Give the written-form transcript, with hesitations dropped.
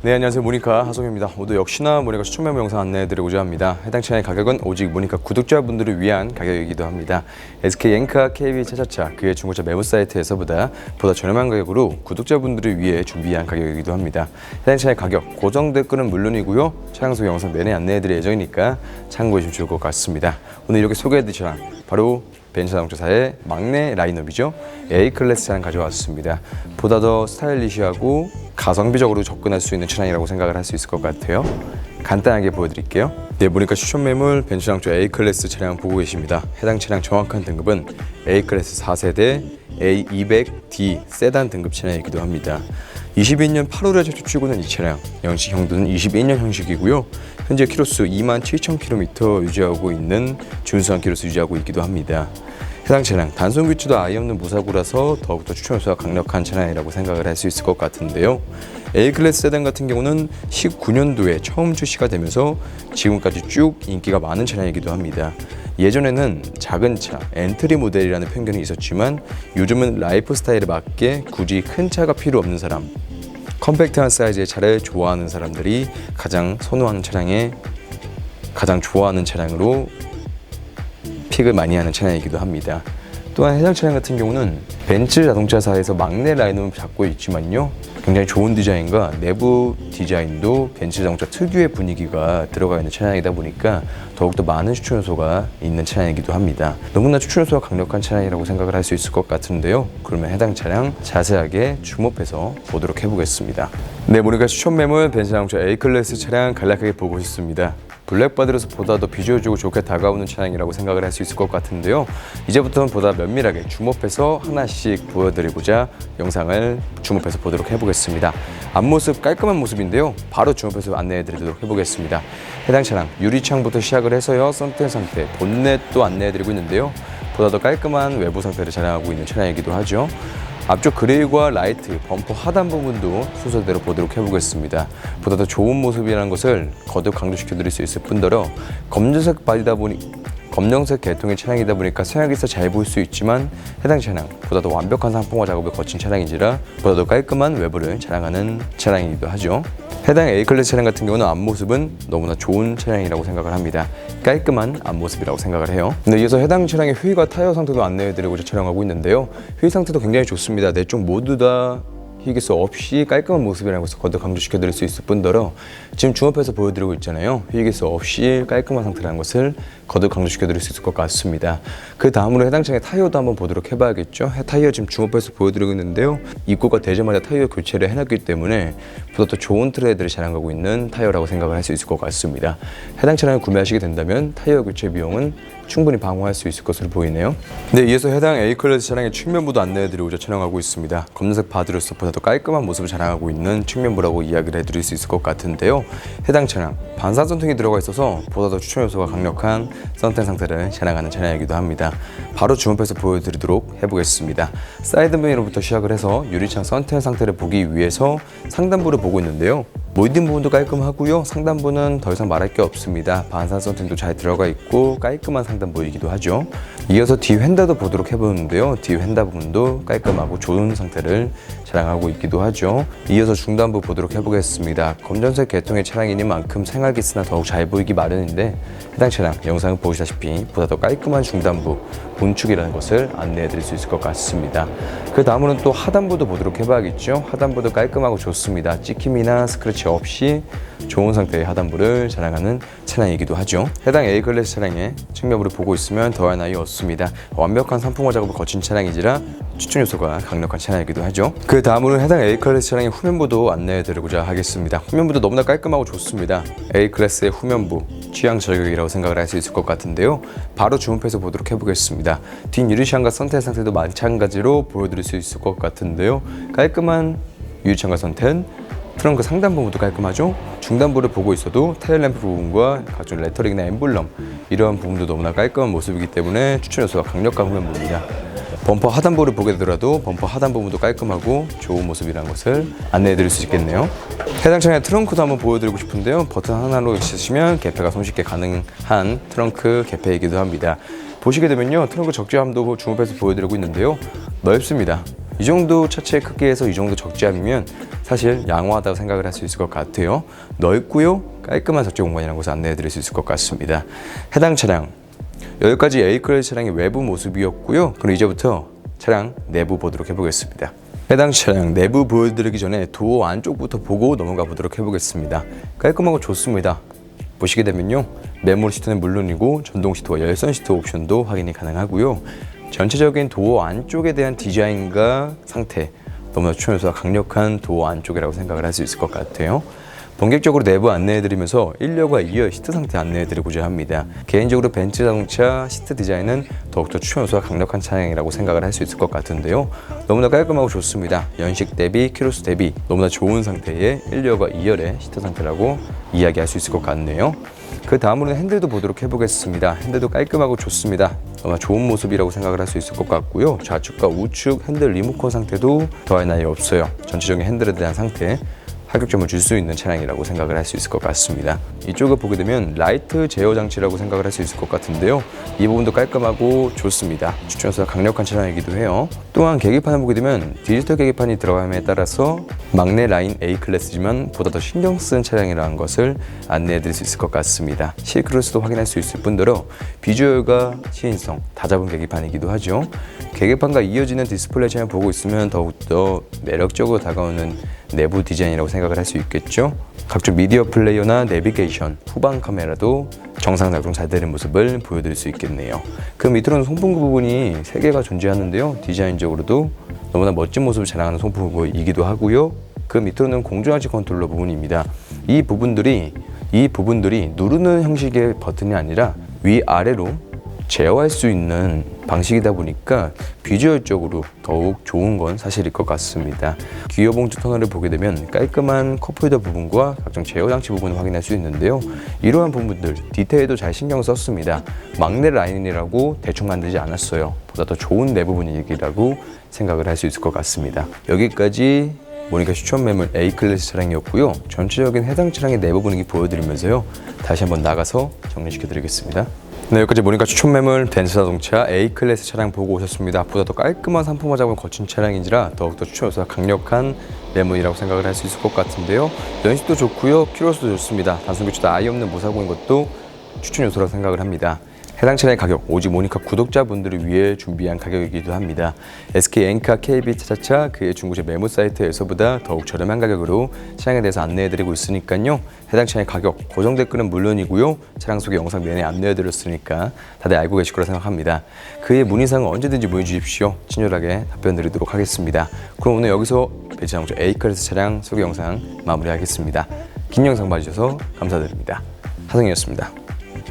네, 안녕하세요. 모니카 하성입니다. 모두 역시나 모니카 추천 매물 영상 안내해드리고자 합니다. 해당 차량의 가격은 오직 모니카 구독자분들을 위한 가격이기도 합니다. SK 엔카 KB 차차차 그의 중고차 매물 사이트에서보다 저렴한 가격으로 구독자분들을 위해 준비한 가격이기도 합니다. 해당 차량의 가격 고정 댓글은 물론이고요. 차량 소개 영상 내내 안내해드릴 예정이니까 참고해주시면 좋을 것 같습니다. 오늘 이렇게 소개해드릴 차량 바로 벤츠자동차사의 막내 라인업이죠. A클래스 차량 가져왔습니다. 보다 더 스타일리시하고 가성비적으로 접근할 수 있는 차량이라고 생각을 할 수 있을 것 같아요. 간단하게 보여드릴게요. 네, 보니까 추천 매물 벤츠자동차 A클래스 차량 보고 계십니다. 해당 차량 정확한 등급은 A클래스 4세대 A200D 세단 등급 차량이기도 합니다. 22년 8월에 출고된 이 차량, 연식 형도는 21년 형식이고요. 현재 키로수 27,000km 유지하고 있는 준수한 키로수 유지하고 있기도 합니다. 해당 차량 단순 교체도 아예 없는 무사고라서 더욱더 추천 요소가 강력한 차량이라고 생각을 할 수 있을 것 같은데요. A클래스 세단 같은 경우는 19년도에 처음 출시가 되면서 지금까지 쭉 인기가 많은 차량이기도 합니다. 예전에는 작은 차, 엔트리 모델이라는 편견이 있었지만 요즘은 라이프 스타일에 맞게 굳이 큰 차가 필요 없는 사람, 컴팩트한 사이즈의 차를 좋아하는 사람들이 가장 선호하는 차량에 가장 좋아하는 차량으로 픽을 많이 하는 차량이기도 합니다. 또한 해당 차량 같은 경우는 벤츠 자동차사에서 막내 라인업을 잡고 있지만요, 굉장히 좋은 디자인과 내부 디자인도 벤츠 자동차 특유의 분위기가 들어가 있는 차량이다 보니까 더욱더 많은 추천 요소가 있는 차량이기도 합니다. 너무나 추천 요소가 강력한 차량이라고 생각을 할 수 있을 것 같은데요. 그러면 해당 차량 자세하게 줌업해서 보도록 해보겠습니다. 네, 모니카 추천 매물 벤츠 자동차 A클래스 차량 간략하게 보고 있습니다. 블랙바디로서 보다 더 비주얼적으로 좋게 다가오는 차량이라고 생각을 할 수 있을 것 같은데요. 이제부터는 보다 면밀하게 줌업해서 하나씩 보여드리고자 영상을 줌업해서 보도록 해보겠습니다. 앞모습 깔끔한 모습인데요. 바로 줌업해서 안내해드리도록 해보겠습니다. 해당 차량 유리창부터 시작을 해서요, 썬텐 상태, 본넷도 안내해드리고 있는데요. 보다 더 깔끔한 외부 상태를 자랑하고 있는 차량이기도 하죠. 앞쪽 그릴과 라이트, 범퍼 하단 부분도 순서대로 보도록 해보겠습니다. 보다 더 좋은 모습이라는 것을 거듭 강조시켜드릴 수 있을 뿐더러 검정색 계통의 차량이다 보니까 생각에서 잘 보일 수 있지만 해당 차량 보다 더 완벽한 상품화 작업을 거친 차량인지라 보다 더 깔끔한 외부를 자랑하는 차량이기도 하죠. 해당 A클래스 차량 같은 경우는 앞모습은 너무나 좋은 차량이라고 생각을 합니다. 깔끔한 앞모습이라고 생각을 해요. 근데 이어서 해당 차량의 휠과 타이어 상태도 안내해드리고자 촬영하고 있는데요. 휠 상태도 굉장히 좋습니다. 네 쪽 모두 다 휘기스 없이 깔끔한 모습이라는 것을 거듭 강조시켜드릴 수 있을 뿐더러 지금 줌업해서 보여드리고 있잖아요. 휘기스 없이 깔끔한 상태라는 것을 거듭 강조시켜드릴 수 있을 것 같습니다. 그 다음으로 해당 차량의 타이어도 한번 보도록 해봐야겠죠. 타이어 지금 줌업해서 보여드리고 있는데요. 입고가 되자마자 타이어 교체를 해놨기 때문에 보다 더 좋은 트레이드를 자랑하고 있는 타이어라고 생각을 할 수 있을 것 같습니다. 해당 차량을 구매하시게 된다면 타이어 교체 비용은 충분히 방어할 수 있을 것으로 보이네요. 네, 이어서 해당 A클래스 차량의 측면부도 안내해드리고자 촬영하고 있습니다. 검은색 바디로서 보다 더 깔끔한 모습을 자랑하고 있는 측면부라고 이야기를 해드릴 수 있을 것 같은데요. 해당 차량 반사 선팅이 들어가 있어서 보다 더 추천 요소가 강력한 선텐 상태를 자랑하는 차량이기도 합니다. 바로 줌업해서 보여드리도록 해보겠습니다. 사이드미러부터 시작을 해서 유리창 선텐 상태를 보기 위해서 상단부를 보고 있는데요. 모든 부분도 깔끔하고요. 상단부는 더 이상 말할 게 없습니다. 반사 선팅도 잘 들어가 있고 깔끔한 상단부이기도 하죠. 이어서 뒤 휀다도 보도록 해보는데요. 뒤 휀다 부분도 깔끔하고 좋은 상태를 자랑하고 있기도 하죠. 이어서 중단부 보도록 해보겠습니다. 검정색 계통의 차량이니만큼 생활기스나 더욱 잘 보이기 마련인데 해당 차량 영상을 보시다시피 보다 더 깔끔한 중단부, 본축이라는 것을 안내해드릴 수 있을 것 같습니다. 그 다음으로는 또 하단부도 보도록 해봐야겠죠. 하단부도 깔끔하고 좋습니다. 찍힘이나 스크래치 없이 좋은 상태의 하단부를 자랑하는 차량이기도 하죠. 해당 A클래스 차량의 측면부를 보고 있으면 더할 나위 없습니다. 완벽한 상품화 작업을 거친 차량이지라 추천 요소가 강력한 차량이기도 하죠. 그 다음으로는 해당 A클래스 차량의 후면부도 안내해드리고자 하겠습니다. 후면부도 너무나 깔끔하고 좋습니다. A클래스의 후면부 취향 저격이라고 생각을 할 수 있을 것 같은데요. 바로 줌업해서 보도록 해보겠습니다. 뒷 유리창과 선텐 상태도 마찬가지로 보여드릴 수 있을 것 같은데요. 깔끔한 유리창과 선텐, 트렁크 상단 부분도 깔끔하죠. 중단부를 보고 있어도 테일램프 부분과 각종 레터링이나 엠블럼 이러한 부분도 너무나 깔끔한 모습이기 때문에 추천 요소가 강력한 후면부입니다. 범퍼 하단부를 보게 되더라도 범퍼 하단 부분도 깔끔하고 좋은 모습이라는 것을 안내해드릴 수 있겠네요. 해당 차량의 트렁크도 한번 보여드리고 싶은데요. 버튼 하나로 있으시면 개폐가 손쉽게 가능한 트렁크 개폐이기도 합니다. 보시게 되면요, 트렁크 적재함도 줌업해서 보여드리고 있는데요. 넓습니다. 이 정도 차체 크기에서 이 정도 적재함이면 사실 양호하다고 생각을 할 수 있을 것 같아요. 넓고요, 깔끔한 적재 공간이라는 것을 안내해 드릴 수 있을 것 같습니다. 해당 차량, 여기까지 A클래스 차량의 외부 모습이었고요. 그럼 이제부터 차량 내부 보도록 해보겠습니다. 해당 차량 내부 보여드리기 전에 도어 안쪽부터 보고 넘어가 보도록 해보겠습니다. 깔끔하고 좋습니다. 보시게 되면요, 메모리 시트는 물론이고 전동 시트와 열선 시트 옵션도 확인이 가능하고요. 전체적인 도어 안쪽에 대한 디자인과 상태, 너무나 추천해서 강력한 도어 안쪽이라고 생각을 할 수 있을 것 같아요. 본격적으로 내부 안내해드리면서 1열과 2열 시트 상태 안내해드리고자 합니다. 개인적으로 벤츠 자동차 시트 디자인은 더욱더 추천 요소가 강력한 차량이라고 생각을 할 수 있을 것 같은데요. 너무나 깔끔하고 좋습니다. 연식 대비, 키로수 대비 너무나 좋은 상태의 1열과 2열의 시트 상태라고 이야기할 수 있을 것 같네요. 그 다음으로는 핸들도 보도록 해보겠습니다. 핸들도 깔끔하고 좋습니다. 아마 좋은 모습이라고 생각을 할 수 있을 것 같고요. 좌측과 우측 핸들 리모컨 상태도 더할 나위 없어요. 전체적인 핸들에 대한 상태, 합격점을 줄 수 있는 차량이라고 생각을 할 수 있을 것 같습니다. 이쪽을 보게 되면 라이트 제어 장치라고 생각을 할 수 있을 것 같은데요. 이 부분도 깔끔하고 좋습니다. 추천해서 강력한 차량이기도 해요. 또한 계기판을 보게 되면 디지털 계기판이 들어감에 따라서 막내 라인 A클래스지만 보다 더 신경 쓴 차량이라는 것을 안내해 드릴 수 있을 것 같습니다. 실크로스도 확인할 수 있을 뿐더러 비주얼과 시인성 다 잡은 계기판이기도 하죠. 계기판과 이어지는 디스플레이 창을 보고 있으면 더욱더 매력적으로 다가오는 내부 디자인이라고 생각을 할 수 있겠죠. 각종 미디어 플레이어나 내비게이션, 후방 카메라도 정상 작동 잘 되는 모습을 보여드릴 수 있겠네요. 그 밑으로는 송풍구 부분이 3개가 존재하는데요. 디자인적으로도 너무나 멋진 모습을 자랑하는 송풍구이기도 하고요. 그 밑으로는 공조장치 컨트롤러 부분입니다. 이 부분들이 누르는 형식의 버튼이 아니라 위아래로 제어할 수 있는 방식이다 보니까 비주얼적으로 더욱 좋은 건 사실일 것 같습니다. 기어 봉투 터널을 보게 되면 깔끔한 컵홀더 부분과 각종 제어 장치 부분을 확인할 수 있는데요. 이러한 부분들 디테일도 잘 신경 썼습니다. 막내 라인이라고 대충 만들지 않았어요. 보다 더 좋은 내부 분위기라고 생각을 할 수 있을 것 같습니다. 여기까지 모니카 추천 매물 A클래스 차량이었고요. 전체적인 해당 차량의 내부 분위기 보여드리면서요, 다시 한번 나가서 정리시켜 드리겠습니다. 네, 여기까지 모니카 추천 매물 벤츠 자동차 A클래스 차량 보고 오셨습니다. 보다 더 깔끔한 상품 화장을 거친 차량인지라 더욱더 추천 요소가 강력한 매물이라고 생각을 할 수 있을 것 같은데요. 연식도 좋고요, 키로수도 좋습니다. 단순 교체도 아예 없는 무사고인 것도 추천 요소라고 생각을 합니다. 해당 차량의 가격, 오직 모니카 구독자분들을 위해 준비한 가격이기도 합니다. SK 엔카 KB 차차차 그의 중고차 매물 사이트에서보다 더욱 저렴한 가격으로 차량에 대해서 안내해드리고 있으니까요. 해당 차량의 가격, 고정 댓글은 물론이고요. 차량 소개 영상 내내 안내해드렸으니까 다들 알고 계실 거라 생각합니다. 그의 문의사항은 언제든지 문의 주십시오. 친절하게 답변드리도록 하겠습니다. 그럼 오늘 여기서 벤츠 자동차 A클래스 차량 소개 영상 마무리하겠습니다. 긴 영상 봐주셔서 감사드립니다. 하성이었습니다.